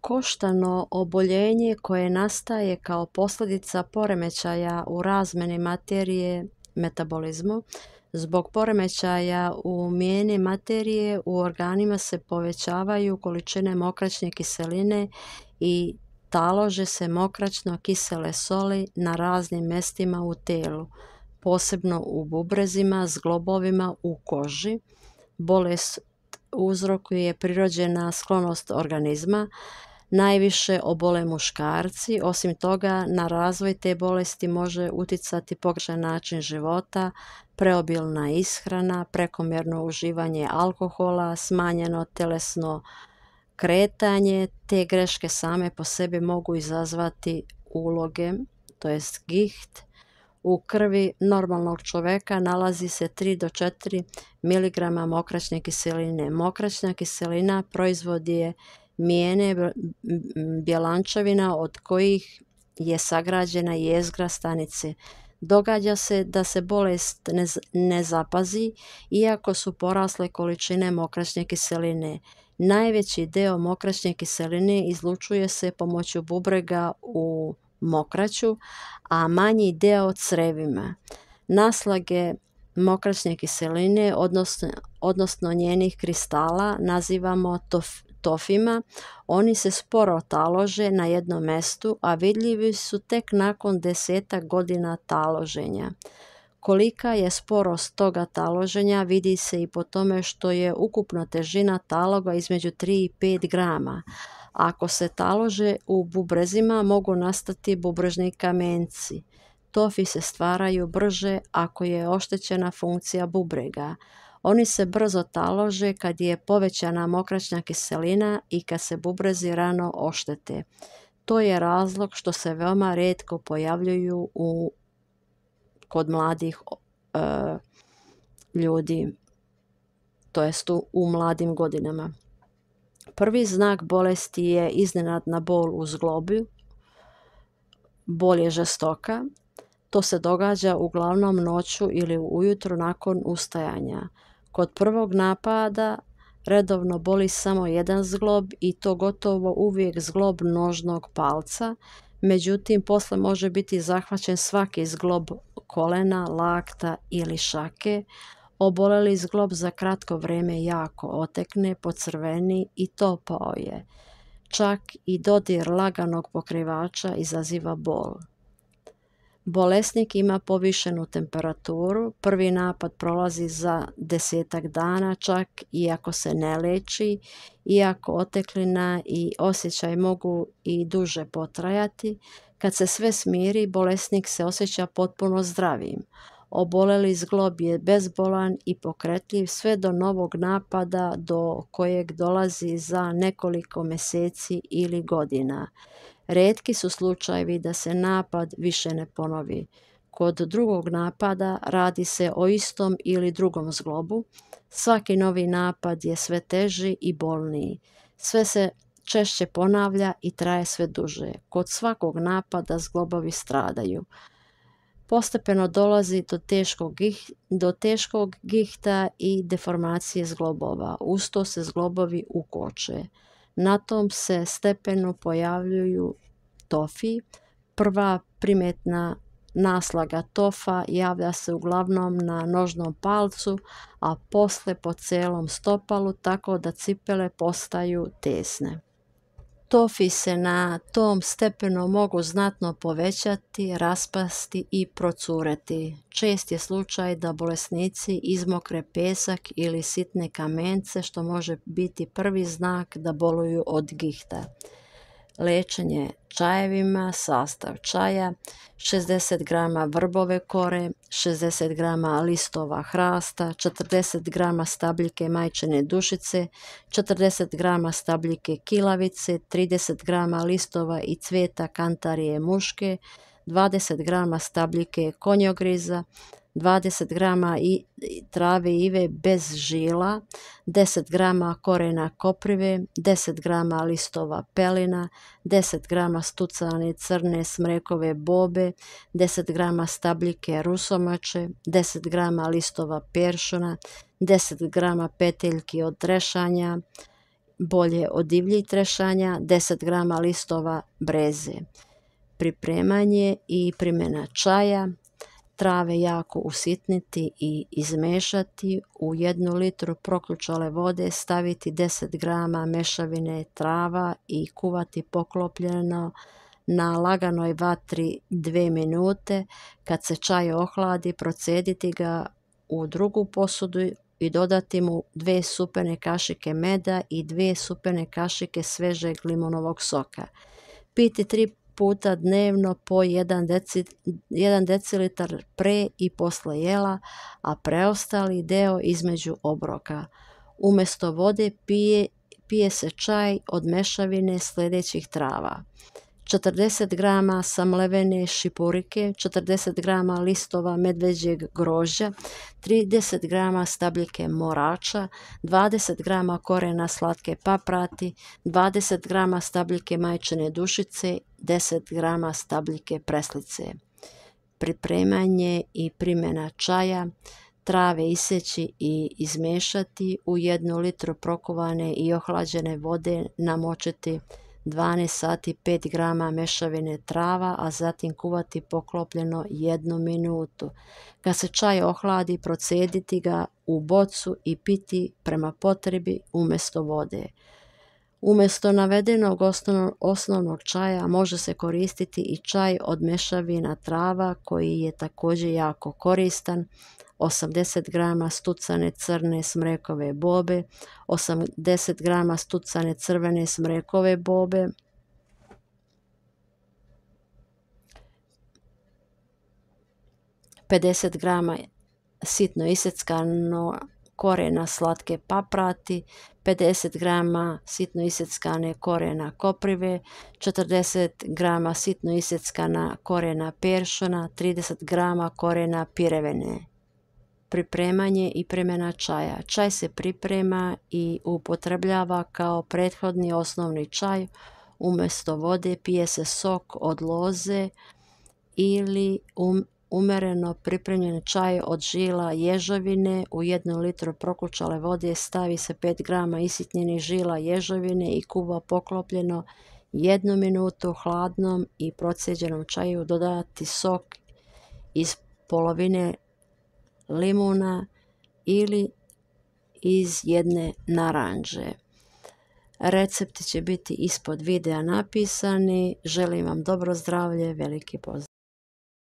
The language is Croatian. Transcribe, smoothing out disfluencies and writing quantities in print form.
koštano oboljenje koje nastaje kao posljedica poremećaja u razmjeni materije metabolizmu. Zbog poremećaja u mijeni materije u organima se povećavaju količine mokraćne kiseline i talože se mokraćno kisele soli na raznim mjestima u telu, posebno u bubrezima, zglobovima, u koži. Bolest uzrokuje prirođena sklonost organizma, najviše obole muškarci. Osim toga, na razvoj te bolesti može utjecati pogrešan način života, preobilna ishrana, prekomjerno uživanje alkohola, smanjeno tjelesno kretanje. Te greške same po sebi mogu izazvati uloge, to jest giht. U krvi normalnog čovjeka nalazi se 3 do 4 mg mokraćne kiseline. Mokraćna kiselina proizvod je mijene bjelančevina od kojih je sagrađena jezgra stanice. Događa se da se bolest ne zapazi, iako su porasle količine mokraćne kiseline. Najveći dio mokraćne kiseline izlučuje se pomoću bubrega u mokraću, a manji dio crijevima. Naslage mokraćne kiseline, odnosno njenih kristala, nazivamo tofima. Oni se sporo talože na jednom mjestu, a vidljivi su tek nakon 10 godina taloženja. Kolika je sporost toga taloženja vidi se i po tome što je ukupna težina taloga između 3 i 5 grama. Ako se talože u bubrezima, mogu nastati bubrežni kamenci. Tofi se stvaraju brže ako je oštećena funkcija bubrega. Oni se brzo talože kad je povećana mokraćna kiselina i kad se bubrezi rano oštete. To je razlog što se veoma rijetko pojavljuju kod mladih ljudi, to jest u mladim godinama. Prvi znak bolesti je iznenadna bol u zglobu. Bol je žestoka. To se događa uglavnom noću ili ujutro nakon ustajanja. Kod prvog napada redovno boli samo jedan zglob i to gotovo uvijek zglob nožnog palca. Međutim, poslije može biti zahvaćen svaki zglob kolena, lakta ili šake. Oboleli zglob za kratko vrijeme jako otekne, pocrveni i topao je. Čak i dodir laganog pokrivača izaziva bol. Bolesnik ima povišenu temperaturu. Prvi napad prolazi za 10 dana, čak i ako se ne liječi, iako oteklina i osjećaj mogu i duže potrajati. Kad se sve smiri, bolesnik se osjeća potpuno zdravim. Oboleli zglob je bezbolan i pokretljiv sve do novog napada do kojeg dolazi za nekoliko mjeseci ili godina. Rijetki su slučajevi da se napad više ne ponovi. Kod drugog napada radi se o istom ili drugom zglobu. Svaki novi napad je sve teži i bolniji. Sve se češće ponavlja i traje sve duže. Kod svakog napada zglobovi stradaju. Postepeno dolazi do teškog gihta i deformacije zglobova. Uz to se zglobovi ukoče. Na tom se stepenu pojavljuju tofi. Prva primjetna naslaga tofa javlja se uglavnom na nožnom palcu, a poslije po cijelom stopalu, tako da cipele postaju tesne. Tofi se na tom stepenu mogu znatno povećati, raspasti i procureti. Čest je slučaj da bolesnici izmokre pesak ili sitne kamence, što može biti prvi znak da boluju od gihta. Liječenje čajevima, sastav čaja: 60 g vrbove kore, 60 g listova hrasta, 40 g stabljike majčine dušice, 40 g stabljike kilavice, 30 g listova i cvijeta kantarije muške, 20 g stabljike konjogriza, 20 g trave ive bez žila, 10 g korena koprive, 10 g listova pelina, 10 g stucane crne smrekove bobe, 10 g stabljike rusomače, 10 g listova peršuna, 10 g peteljki od trešanja bolje od divljih trešanja, 10 g listova breze. Pripremanje i primjena čaja. Trave jako usitniti i izmešati. U 1 litru proključale vode staviti 10 g mešavine trava i kuvati poklopljeno na laganoj vatri 2 minute. Kad se čaj ohladi, procediti ga u drugu posudu i dodati mu 2 supene kašike meda i 2 supene kašike svežeg limonovog soka. Piti 3 puta dnevno po 1 decilitar pre i posle jela, a preostali deo između obroka. Umjesto vode pije se čaj od mešavine sljedećih trava: 40 g samlevene šipurike, 40 g listova medveđeg grožđa, 30 g stabljike morača, 20 g korena slatke paprati, 20 g stabljike majčine dušice, 10 g stabljike preslice. Pripremanje i primjena čaja. Trave iseći i izmešati. U 1 litru prokuvane i ohlađene vode namočiti 12 sati 5 g mešavine trava, a zatim kuvati poklopljeno 1 minutu. Kad se čaj ohladi, procediti ga u bocu i piti prema potrebi umjesto vode. Umjesto navedenog osnovnog čaja može se koristiti i čaj od mešavina trava koji je također jako koristan: 80 g stucane crne smrekove bobe, 80 g stucane crvene smrekove bobe, 50 g sitno iseckano korena slatke paprati, 50 g sitno iseckane korena koprive, 40 g sitno iseckana korena peršuna, 30 g korena pirevene. Pripremanje i primjena čaja. Čaj se priprema i upotrebljava kao prethodni osnovni čaj. Umjesto vode pije se sok od loze ili umjereno pripremljen čaj od žila ježovine. U 1 litru prokućale vode stavi se 5 g isitnjenih žila ježovine i kuva poklopljeno 1 minutu. Hladnom i procijeđenom čaju dodati sok iz polovine limuna ili iz 1 naranče. Recepti će biti ispod videa napisani. Želim vam dobro zdravlje, veliki pozdrav.